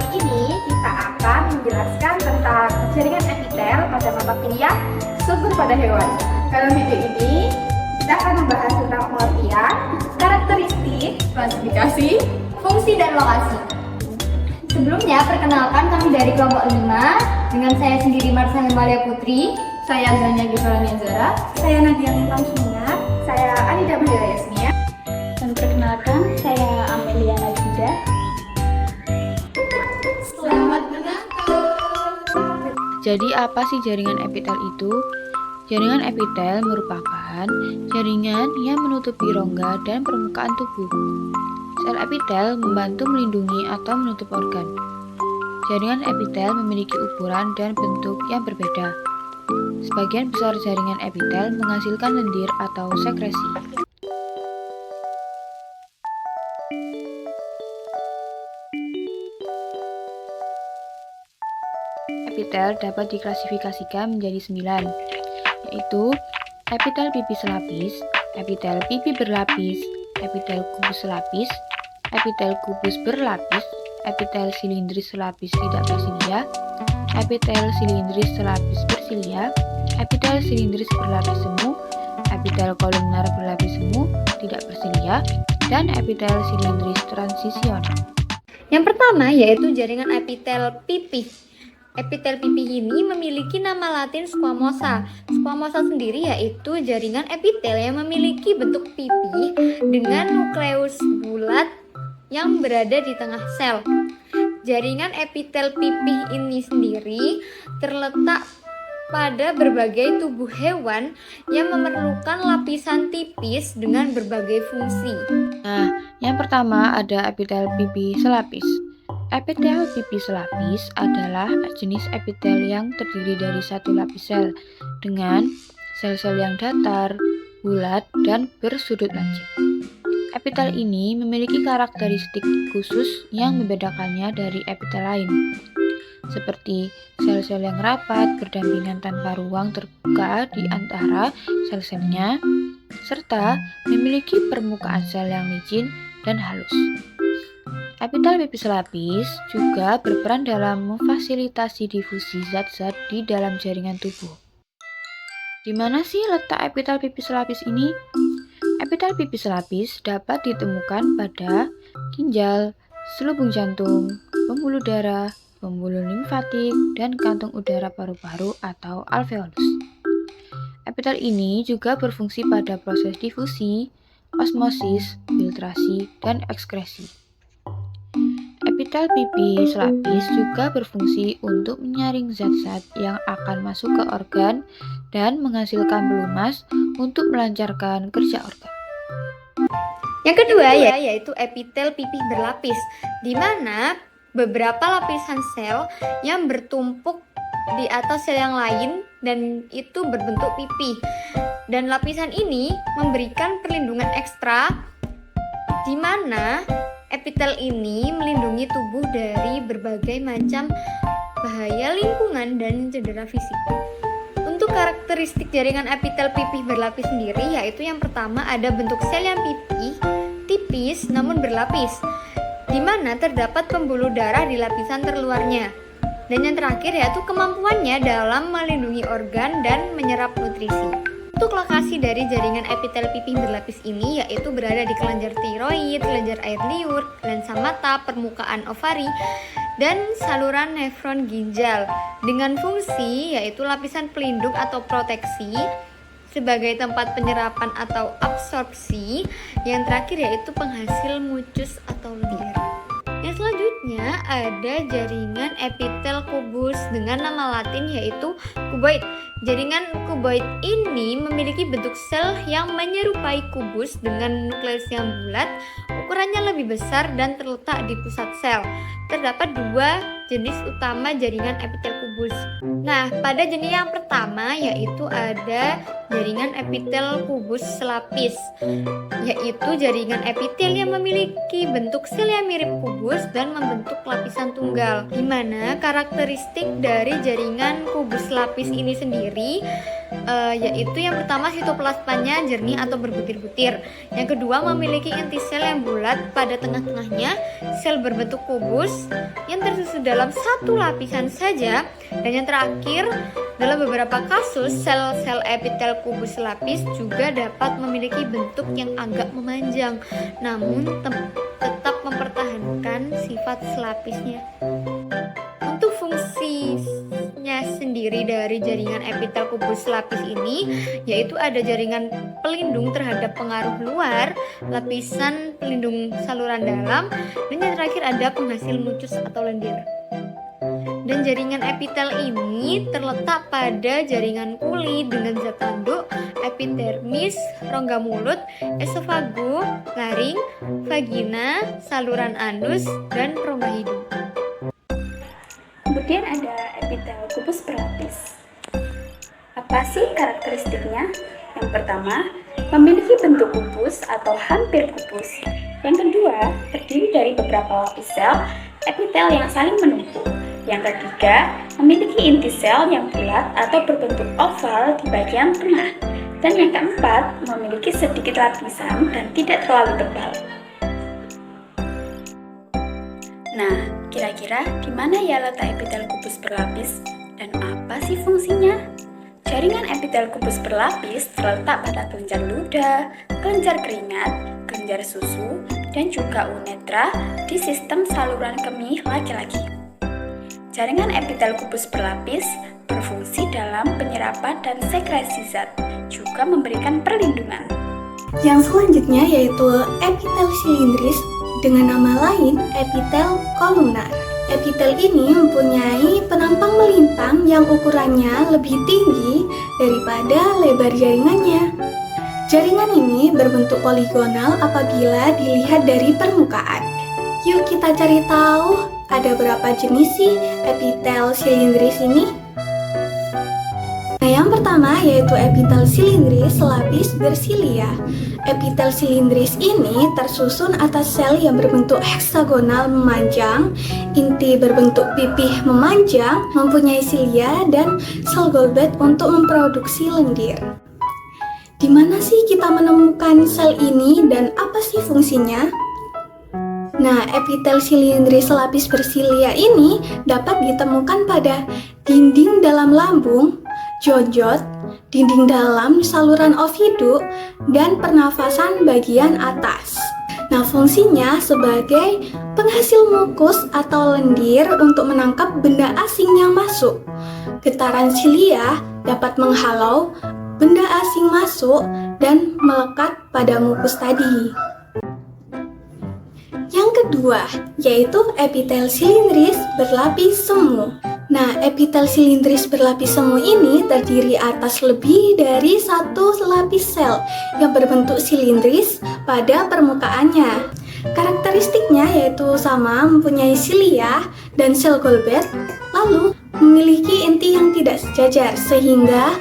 kali ini kita akan menjelaskan tentang jaringan epitel pada mata kuliah struktur pada hewan. Dalam video ini kita akan membahas tentang pengertian, karakteristik, klasifikasi, fungsi dan lokasi. Sebelumnya, perkenalkan kami dari kelompok 5 dengan saya sendiri Marsa Himalaya Putri, saya Zania Givalania Zara, saya Nadia Lintang Sumingat, saya Anida Mahira Yasmia, dan perkenalkan saya Amelia Najida. Selamat menonton. Jadi apa sih jaringan epitel itu? Jaringan epitel merupakan jaringan yang menutupi rongga dan permukaan tubuh. Sel epitel membantu melindungi atau menutup organ. Jaringan epitel memiliki ukuran dan bentuk yang berbeda. Sebagian besar jaringan epitel menghasilkan lendir atau sekresi. Epitel dapat diklasifikasikan menjadi 9, yaitu epitel pipi selapis, epitel pipi berlapis, epitel kubus selapis, epitel kubus berlapis, epitel silindris selapis tidak bersilia, epitel silindris selapis bersilia, epitel silindris berlapis semu, epitel kolumnar berlapis semu tidak bersilia, dan epitel silindris transisional. Yang pertama yaitu jaringan epitel pipi. Epitel pipi ini memiliki nama latin squamosa. Squamosa sendiri yaitu jaringan epitel yang memiliki bentuk pipi dengan nukleus bulat yang berada di tengah sel. Jaringan epitel pipi ini sendiri terletak pada berbagai tubuh hewan yang memerlukan lapisan tipis dengan berbagai fungsi. Nah, yang pertama ada epitel pipi selapis. Epitel pipi selapis adalah jenis epitel yang terdiri dari satu lapis sel dengan sel-sel yang datar, bulat, dan bersudut lancip. Epitel ini memiliki karakteristik khusus yang membedakannya dari epitel lain, seperti sel-sel yang rapat berdampingan tanpa ruang terbuka di antara sel-selnya, serta memiliki permukaan sel yang licin dan halus. Epitel pipi selapis juga berperan dalam memfasilitasi difusi zat-zat di dalam jaringan tubuh. Di mana sih letak epitel pipi selapis ini? Epitel pipi selapis dapat ditemukan pada ginjal, selubung jantung, pembuluh darah, pembuluh limfatik, dan kantung udara paru-paru atau alveolus. Epitel ini juga berfungsi pada proses difusi, osmosis, filtrasi, dan ekskresi. Epitel pipi selapis juga berfungsi untuk menyaring zat-zat yang akan masuk ke organ dan menghasilkan pelumas untuk melancarkan kerja organ. Yang kedua yaitu epitel pipi berlapis, di mana beberapa lapisan sel yang bertumpuk di atas sel yang lain dan itu berbentuk pipi. Dan lapisan ini memberikan perlindungan ekstra di mana epitel ini melindungi tubuh dari berbagai macam bahaya lingkungan dan cedera fisik. Untuk karakteristik jaringan epitel pipi berlapis sendiri yaitu yang pertama ada bentuk sel yang tipis namun berlapis, di mana terdapat pembuluh darah di lapisan terluarnya. Dan yang terakhir yaitu kemampuannya dalam melindungi organ dan menyerap nutrisi. Untuk lokasi dari jaringan epitel pipi berlapis ini yaitu berada di kelenjar tiroid, kelenjar air liur, lensa mata, permukaan ovari, dan saluran nefron ginjal dengan fungsi yaitu lapisan pelindung atau proteksi sebagai tempat penyerapan atau absorpsi. Yang terakhir yaitu penghasil mucus atau lendir. Yang selanjutnya ada jaringan epitel kubus dengan nama latin yaitu kuboid. Jaringan kuboid ini memiliki bentuk sel yang menyerupai kubus dengan nukleus yang bulat, ukurannya lebih besar dan terletak di pusat sel. Terdapat dua jenis utama jaringan epitel kubus. Nah, pada jenis yang pertama yaitu ada jaringan epitel kubus selapis, yaitu jaringan epitel yang memiliki bentuk sel yang mirip kubus dan membentuk lapisan tunggal. Di mana karakteristik dari jaringan kubus selapis ini sendiri yaitu yang pertama sitoplasmanya jernih atau berbutir-butir. Yang kedua memiliki inti sel yang bulat pada tengah-tengahnya, sel berbentuk kubus yang tersusun dalam satu lapisan saja. Dan yang terakhir, dalam beberapa kasus sel-sel epitel kubus selapis juga dapat memiliki bentuk yang agak memanjang, namun tetap mempertahankan sifat selapisnya. Untuk fungsinya sendiri dari jaringan epitel kubus lapis ini, yaitu ada jaringan pelindung terhadap pengaruh luar, lapisan pelindung saluran dalam, dan yang terakhir ada penghasil mucus atau lendir. Dan jaringan epitel ini terletak pada jaringan kulit dengan zat tanduk, epidermis, rongga mulut, esofagu, laring, vagina, saluran anus, dan rongga hidung. Kemudian ada epitel kubus berlapis. Apa sih karakteristiknya? Yang pertama, memiliki bentuk kubus atau hampir kubus. Yang kedua, terdiri dari beberapa lapis sel epitel yang saling menumpuk. Yang ketiga, memiliki inti sel yang bulat atau berbentuk oval di bagian tengah. Dan yang keempat, memiliki sedikit lapisan dan tidak terlalu tebal. Nah, kira-kira di mana ya letak epitel kubus berlapis dan apa sih fungsinya? Jaringan epitel kubus berlapis terletak pada kelenjar ludah, kelenjar keringat, kelenjar susu, dan juga uretra di sistem saluran kemih laki-laki. Jaringan epitel kubus berlapis berfungsi dalam penyerapan dan sekresi zat, juga memberikan perlindungan. Yang selanjutnya yaitu epitel silindris dengan nama lain epitel kolumnar. Epitel ini mempunyai penampang melintang yang ukurannya lebih tinggi daripada lebar jaringannya. Jaringan ini berbentuk poligonal apabila dilihat dari permukaan. Yuk kita cari tahu ada berapa jenis sih epitel silindris ini? Nah, yang pertama yaitu epitel silindris selapis bersilia. Epitel silindris ini tersusun atas sel yang berbentuk heksagonal memanjang, inti berbentuk pipih memanjang, mempunyai silia dan sel Goldberg untuk memproduksi lendir. Di mana sih kita menemukan sel ini dan apa sih fungsinya? Nah, epitel silindris selapis bersilia ini dapat ditemukan pada dinding dalam lambung, jonjot, dinding dalam saluran ovidu, dan pernafasan bagian atas. Nah, fungsinya sebagai penghasil mukus atau lendir untuk menangkap benda asing yang masuk. Getaran silia dapat menghalau benda asing masuk dan melekat pada mukus tadi. Yang kedua, yaitu epitel silindris berlapis semu. Nah, epitel silindris berlapis semu ini terdiri atas lebih dari satu lapis sel yang berbentuk silindris pada permukaannya. Karakteristiknya yaitu sama mempunyai silia dan sel Goldberg, lalu memiliki inti yang tidak sejajar sehingga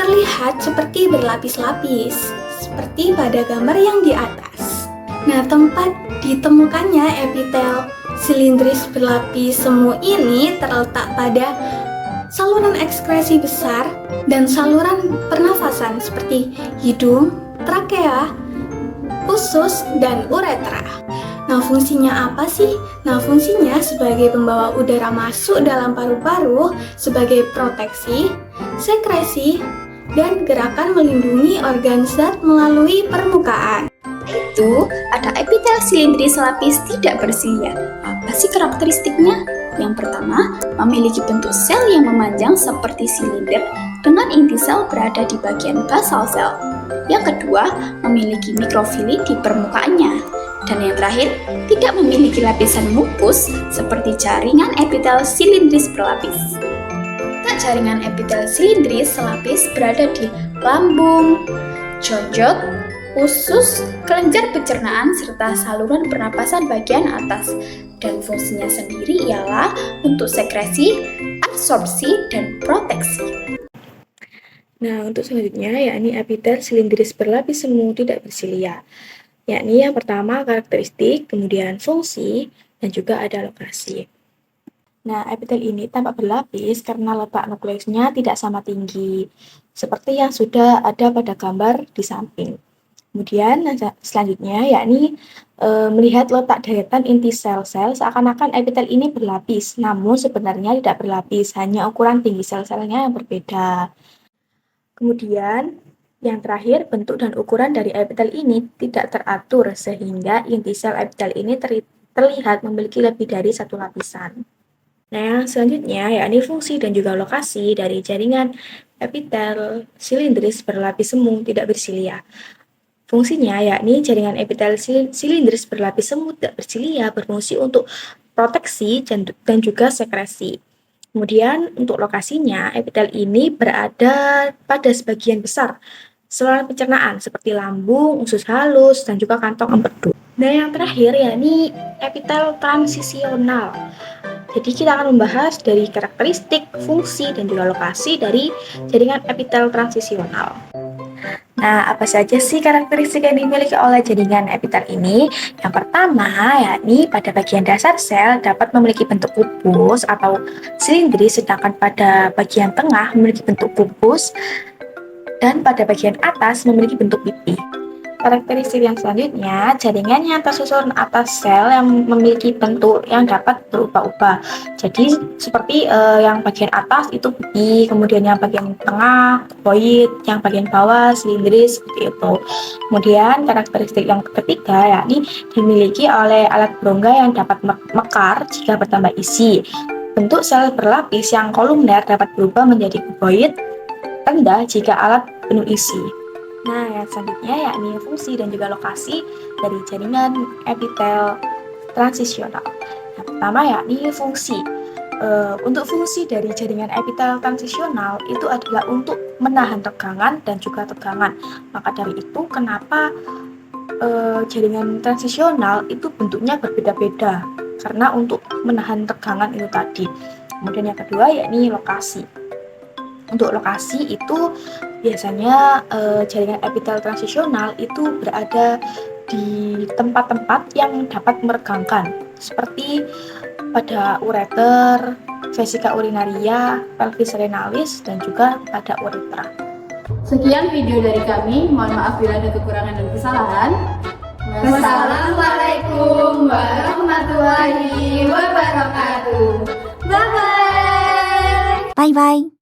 terlihat seperti berlapis-lapis, seperti pada gambar yang di atas. Nah, tempat ditemukannya epitel silindris berlapis semu ini terletak pada saluran ekskresi besar dan saluran pernafasan seperti hidung, trakea, usus, dan uretra. Nah, fungsinya apa sih? Nah, fungsinya sebagai pembawa udara masuk dalam paru-paru, sebagai proteksi, sekresi, dan gerakan melindungi organ zat melalui permukaan. Itu ada epitel silindris selapis tidak bersilia. Apa sih karakteristiknya? Yang pertama, memiliki bentuk sel yang memanjang seperti silinder dengan inti sel berada di bagian basal sel. Yang kedua, memiliki mikrofili di permukaannya. Dan yang terakhir, tidak memiliki lapisan mukus seperti jaringan epitel silindris berlapis. Jaringan epitel silindris selapis berada di lambung, jonjot, usus, kelenjar pencernaan, serta saluran pernapasan bagian atas. Dan fungsinya sendiri ialah untuk sekresi, absorpsi, dan proteksi. Nah, untuk selanjutnya yakni epitel silindris berlapis semu tidak bersilia. Yakni yang pertama karakteristik, kemudian fungsi, dan juga ada lokasi. Nah, epitel ini tampak berlapis karena letak nukleusnya tidak sama tinggi, seperti yang sudah ada pada gambar di samping. Kemudian selanjutnya yakni melihat letak deretan inti sel-sel seakan-akan epitel ini berlapis, namun sebenarnya tidak berlapis, hanya ukuran tinggi sel-selnya yang berbeda. Kemudian yang terakhir, bentuk dan ukuran dari epitel ini tidak teratur sehingga inti sel epitel ini terlihat memiliki lebih dari satu lapisan. Nah, yang selanjutnya yakni fungsi dan juga lokasi dari jaringan epitel silindris berlapis semu tidak bersilia. Fungsinya yakni jaringan epitel silindris berlapis semu tidak bersilia berfungsi untuk proteksi dan juga sekresi. Kemudian untuk lokasinya, epitel ini berada pada sebagian besar saluran pencernaan seperti lambung, usus halus, dan juga kantong empedu. Nah, yang terakhir yakni epitel transisional. Jadi kita akan membahas dari karakteristik, fungsi, dan juga lokasi dari jaringan epitel transisional. Nah, apa saja sih karakteristik yang dimiliki oleh jaringan epitel ini? Yang pertama, yakni pada bagian dasar sel dapat memiliki bentuk kubus atau silindris, sedangkan pada bagian tengah memiliki bentuk kubus, dan pada bagian atas memiliki bentuk pipi. Karakteristik yang selanjutnya, jaringan yang tersusun atas sel yang memiliki bentuk yang dapat berubah-ubah. Jadi seperti yang bagian atas itu pipi, kemudian yang bagian tengah kuboid, yang bagian bawah silindris seperti itu. Kemudian karakteristik yang ketiga yakni dimiliki oleh alat berongga yang dapat mekar jika bertambah isi. Bentuk sel berlapis yang kolumner dapat berubah menjadi kuboid rendah jika alat penuh isi. Nah, yang selanjutnya yakni fungsi dan juga lokasi dari jaringan epitel transisional. Yang pertama yakni fungsi. Untuk fungsi dari jaringan epitel transisional itu adalah untuk menahan tegangan dan juga tegangan. Maka dari itu kenapa jaringan transisional itu bentuknya berbeda-beda, karena untuk menahan tegangan itu tadi. Kemudian yang kedua yakni lokasi. Untuk lokasi itu biasanya jaringan epitel transisional itu berada di tempat-tempat yang dapat meregangkan, seperti pada ureter, vesika urinaria, pelvis renalis, dan juga pada uretra. Sekian video dari kami, mohon maaf bila ada kekurangan dan kesalahan. Wassalamualaikum warahmatullahi wabarakatuh. Bye-bye. Bye-bye.